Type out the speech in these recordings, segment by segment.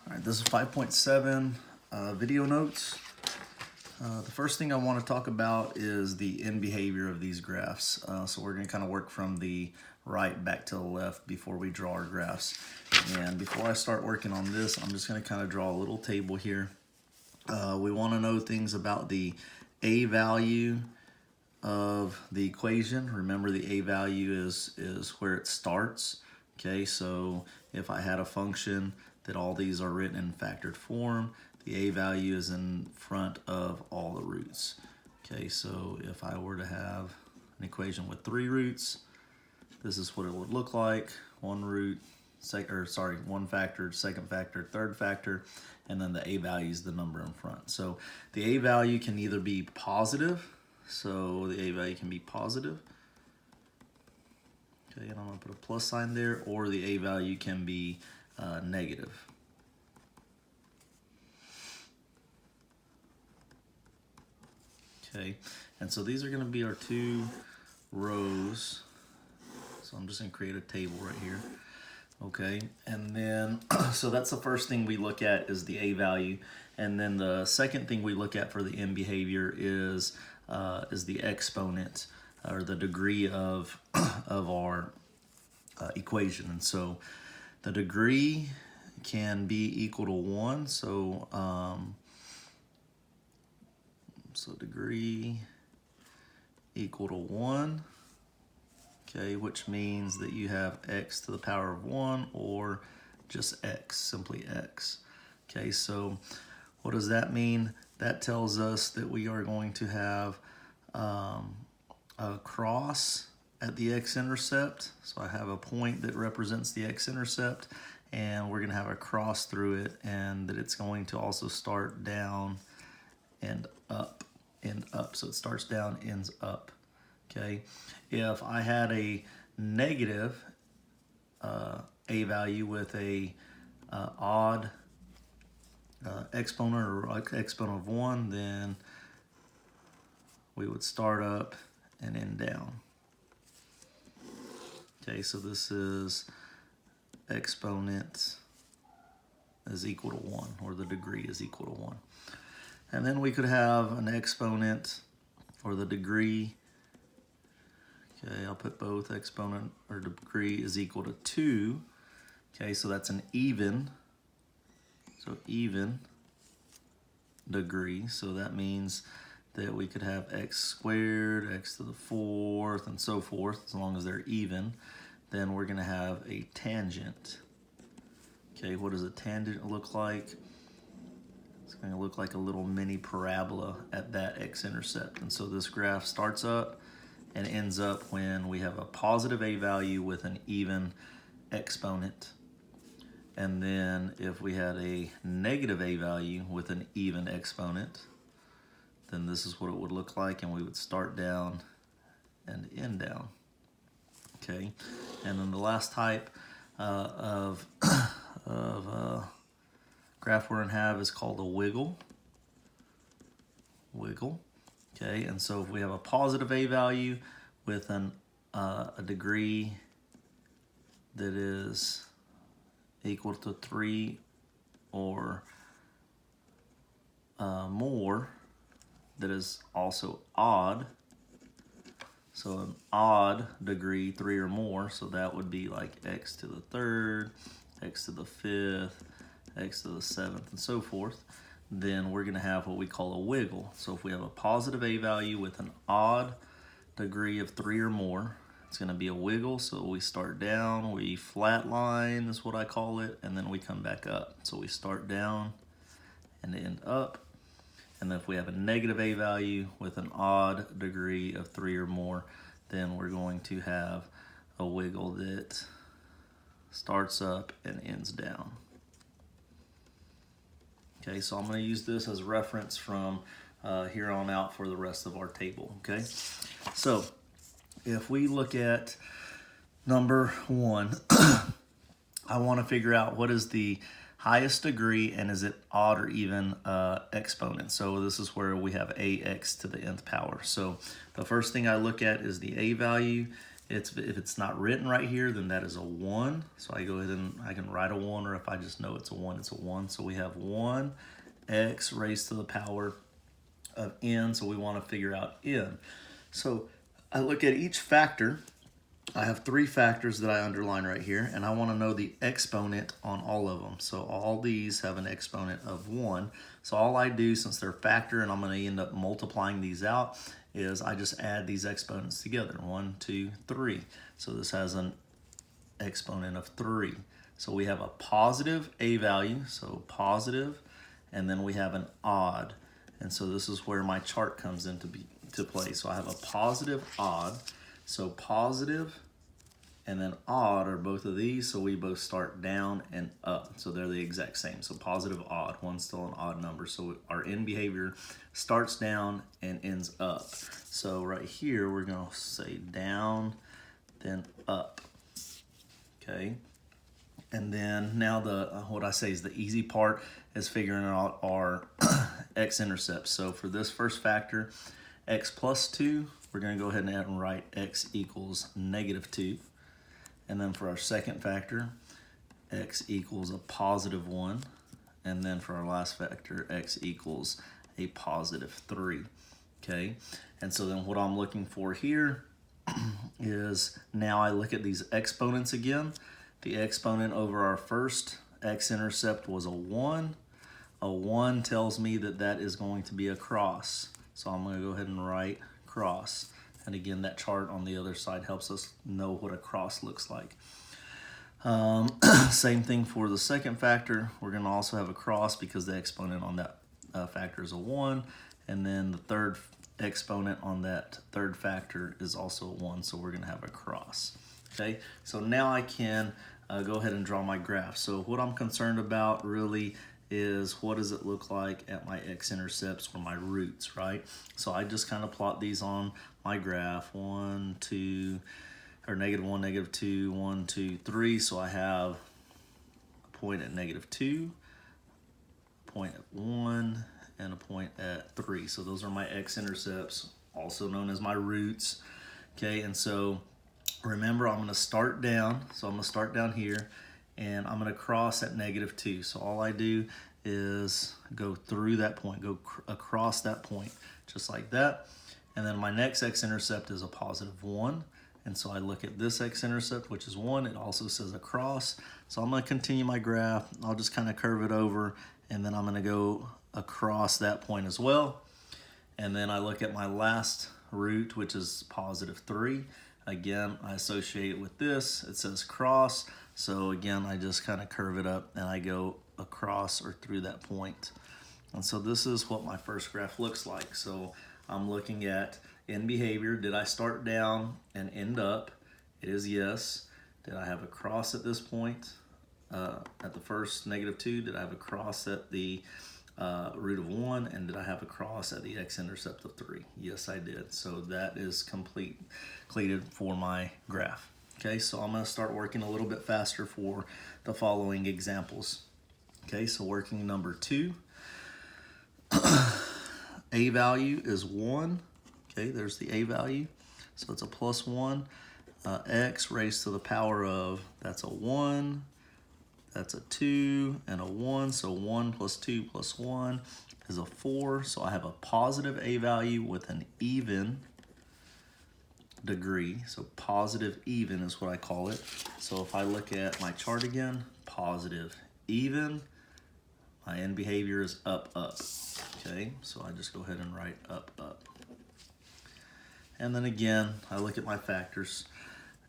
All right, this is 5.7 video notes. The first thing I want to talk about is the end behavior of these graphs. So we're going to kind of work from the right back to the left before we draw our graphs. And before I start working on this, I'm just going to kind of draw a little table here. We want to know things about the a value of the equation. Remember, the a value is where it starts. Okay, so if I had a function that all these are written in factored form, the a value is in front of all the roots. Okay, so if I were to have an equation with 3 roots, this is what it would look like. One root, one factor, second factor, third factor, and then the a value is the number in front. So the a value can either be positive, so the a value can be positive. Okay, and I'm going to put a plus sign there, or the a value can be negative. Okay, and so these are going to be our 2 rows. So I'm just going to create a table right here. Okay, and then, so that's the first thing we look at is the a value. And then the second thing we look at for the end behavior is the exponent, or the degree of our equation. And so the degree can be equal to 1. So degree equal to 1. Okay, which means that you have x to the power of 1 or just x, simply x. Okay, so what does that mean? That tells us that we are going to have a cross at the x-intercept. So I have a point that represents the x-intercept, and we're going to have a cross through it, and that it's going to also start down and up, and up. So it starts down, ends up. Okay, if I had a negative a value with a odd exponent or exponent of 1, then we would start up and end down. Okay, so this is exponent is equal to 1, or the degree is equal to 1. And then we could have an exponent, or the degree. Okay, I'll put both exponent or degree is equal to 2. Okay, so that's an even. So even degree. So that means that we could have x squared, x to the 4th, and so forth, as long as they're even. Then we're going to have a tangent. Okay, what does a tangent look like? It's going to look like a little mini parabola at that x-intercept. And so this graph starts up and ends up when we have a positive a value with an even exponent. And then if we had a negative a value with an even exponent, then this is what it would look like, and we would start down and end down. Okay, and then the last type of graph we're going to have is called a wiggle. Okay, and so if we have a positive a value with a degree that is equal to 3 or more, that is also odd. So an odd degree, 3 or more, so that would be like x to the 3rd, x to the 5th, x to the 7th, and so forth. Then we're going to have what we call a wiggle. So if we have a positive a value with an odd degree of 3 or more, it's going to be a wiggle. So we start down, we flatline is what I call it, and then we come back up. So we start down and end up. And if we have a negative a value with an odd degree of 3 or more, then we're going to have a wiggle that starts up and ends down. Okay, so I'm going to use this as a reference from here on out for the rest of our table. Okay, so if we look at number 1, I want to figure out what is the highest degree, and is it odd or even exponent. So this is where we have ax to the nth power. So the first thing I look at is the a value. If it's not written right here, then that is a 1. So I go ahead and I can write a 1, or if I just know it's a 1, it's a 1. So we have 1x raised to the power of n, so we want to figure out n. So I look at each factor. I have 3 factors that I underline right here, and I want to know the exponent on all of them. So all these have an exponent of 1. So all I do, since they're factor and I'm going to end up multiplying these out, is I just add these exponents together. 1, 2, 3. So this has an exponent of 3. So we have a positive a value, so positive, and then we have an odd. And so this is where my chart comes into play. So I have a positive, odd. So positive and then odd are both of these, so we both start down and up. So they're the exact same. So positive, odd, one's still an odd number. So our end behavior starts down and ends up. So right here, we're gonna say down, then up, okay? And then now what I say is the easy part is figuring out our x-intercepts. So for this first factor, x plus 2, we're going to go ahead and write x equals -2. And then for our second factor, x equals a positive 1. And then for our last factor, x equals a positive 3. Okay, and so then what I'm looking for here is now I look at these exponents again. The exponent over our first x-intercept was a 1. A 1 tells me that that is going to be a cross. So I'm going to go ahead and write cross. And again, that chart on the other side helps us know what a cross looks like. Same thing for the second factor. We're going to also have a cross because the exponent on that factor is a 1. And then the third exponent on that third factor is also a 1. So we're going to have a cross. Okay, so now I can go ahead and draw my graph. So what I'm concerned about really is what does it look like at my x-intercepts or my roots, right? So I just kind of plot these on my graph, 1, 2, or -1, -2, 1, 2, 3. So I have a point at -2, a point at 1, and a point at 3. So those are my x-intercepts, also known as my roots. Okay, and so remember, I'm going to start down. So I'm going to start down here, and I'm going to cross at -2. So all I do is go through that point, go across that point, just like that. And then my next x-intercept is a positive 1. And so I look at this x-intercept, which is 1. It also says across. So I'm going to continue my graph. I'll just kind of curve it over, and then I'm going to go across that point as well. And then I look at my last root, which is positive 3. Again, I associate it with this. It says cross. So again, I just kind of curve it up and I go across or through that point. And so this is what my first graph looks like. So I'm looking at end behavior. Did I start down and end up? It is yes. Did I have a cross at this point? At the first -2, did I have a cross at the root of 1, and did I have a cross at the x-intercept of 3? Yes, I did. So that is completed for my graph. Okay, so I'm going to start working a little bit faster for the following examples. Okay, so working number 2. A value is 1. Okay, there's the a value. So it's a plus 1. X raised to the power of, that's a 1. That's a 2 and a 1. So 1 plus 2 plus 1 is a 4. So I have a positive a value with an even degree. So positive even is what I call it. So if I look at my chart again, positive even, my end behavior is up, up. Okay, so I just go ahead and write up, up. And then again, I look at my factors.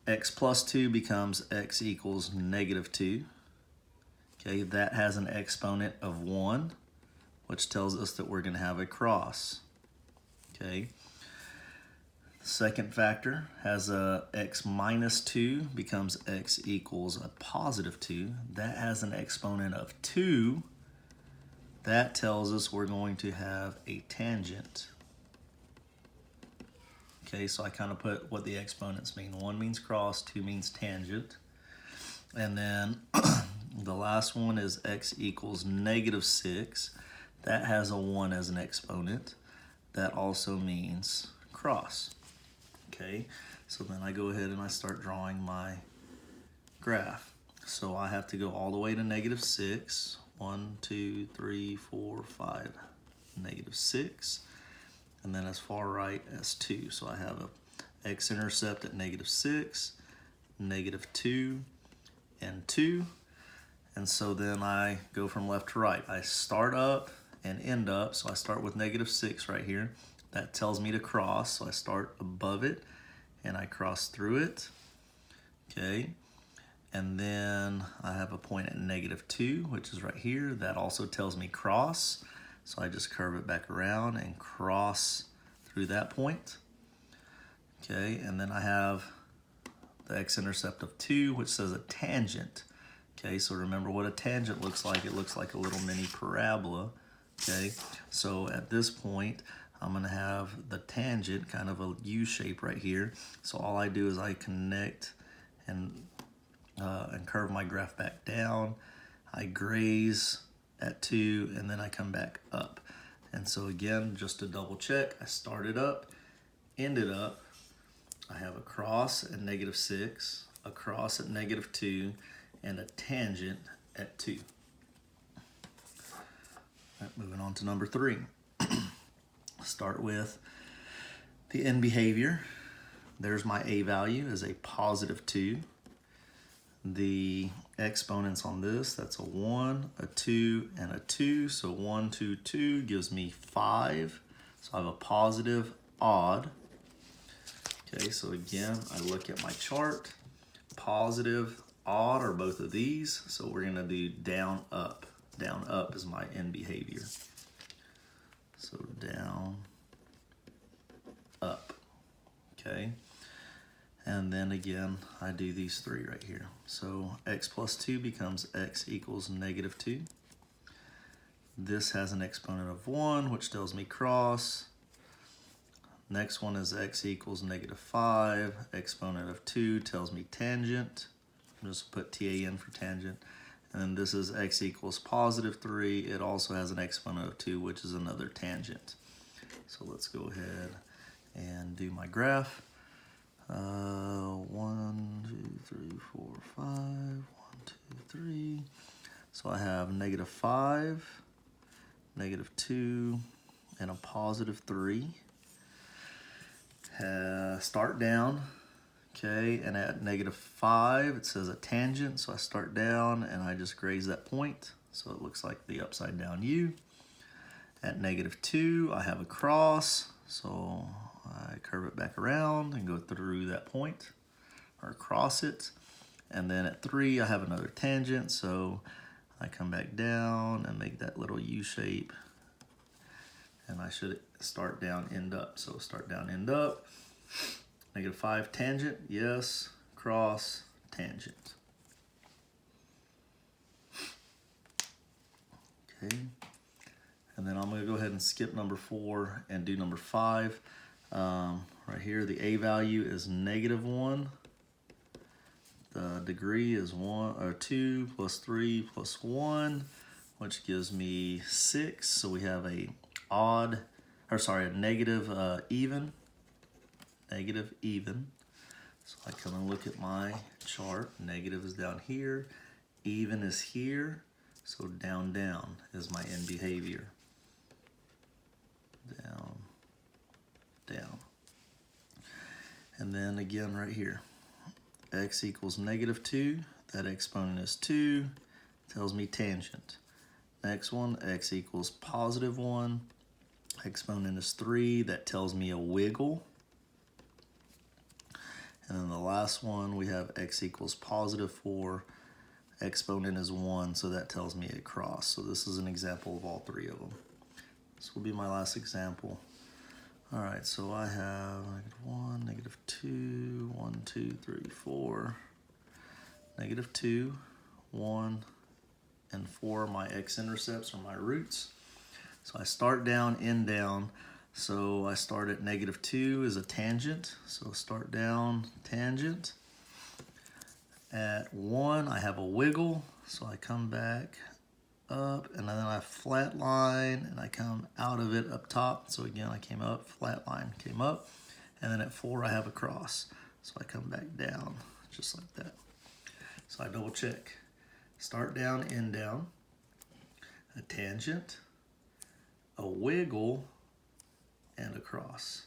X plus 2 becomes x equals -2. Okay, that has an exponent of 1, which tells us that we're going to have a cross. Okay. Second factor has a x minus 2 becomes x equals a positive 2. That has an exponent of 2. That tells us we're going to have a tangent. Okay, so I kind of put what the exponents mean. 1 means cross, 2 means tangent. And then the last one is x equals -6. That has a 1 as an exponent. That also means cross. Okay, So then I go ahead and I start drawing my graph. So I have to go all the way to -6. 1, 2, 3, 4, 5. -6. And then as far right as 2. So I have a x-intercept at -6, -2, and 2. And so then I go from left to right. I start up and end up. So I start with -6 right here. That tells me to cross. So I start above it and I cross through it. Okay. And then I have a point at -2, which is right here. That also tells me cross. So I just curve it back around and cross through that point. Okay, and then I have the x-intercept of 2, which says a tangent. Okay, so remember what a tangent looks like. It looks like a little mini parabola. Okay, so at this point, I'm going to have the tangent, kind of a U shape right here. So all I do is I connect and curve my graph back down. I graze at 2, and then I come back up. And so again, just to double check, I started up, ended up. I have a cross at -6, a cross at -2, and a tangent at 2. All right, moving on to number 3. Start with the end behavior. There's my A value is a +2. The exponents on this, that's a 1, a 2, and a 2. So 1, 2, 2 gives me 5. So I have a positive odd. Okay, so again, I look at my chart. Positive, odd are both of these. So we're going to do down, up. Down, up is my end behavior. So down, up. Okay. And then again, I do these 3 right here. So x plus 2 becomes x equals -2. This has an exponent of 1, which tells me cross. Next one is x equals -5. Exponent of 2 tells me tangent. Just put TAN for tangent. And then this is x equals +3. It also has an exponent of 2, which is another tangent. So let's go ahead and do my graph. 1, 2, 3, 4, 5. 1, 2, 3. So I have -5, -2, and a +3. Start down. Okay, and at -5, it says a tangent. So I start down and I just graze that point. So it looks like the upside down U. At -2, I have a cross. So I curve it back around and go through that point or across it. And then at 3, I have another tangent. So I come back down and make that little U shape. And I should start down, end up. So start down, end up. -5 tangent, yes, cross, tangent. Okay. And then I'm going to go ahead and skip number 4 and do number 5. Right here, the A value is -1. The degree is 2 plus 3 plus 1, which gives me 6. So we have a negative even. Negative even. So I come and look at my chart. Negative is down here. Even is here. So down, down is my end behavior. Down, down. And then again right here. X equals -2. That exponent is 2. Tells me tangent. Next one, x equals +1. Exponent is 3. That tells me a wiggle. And then the last one, we have x equals +4. Exponent is 1, so that tells me a cross. So this is an example of all 3 of them. This will be my last example. All right, so I have -1, -2, 1, 2, 3, 4. -2, 1, and 4 are my x-intercepts or my roots. So I start down, end down. So I start at -2 is a tangent. So start down, tangent. At 1, I have a wiggle. So I come back up and then I flat line and I come out of it up top. So again, I came up, flat line, came up. And then at 4, I have a cross. So I come back down, just like that. So I double check. Start down, end down, a tangent, a wiggle, and a cross.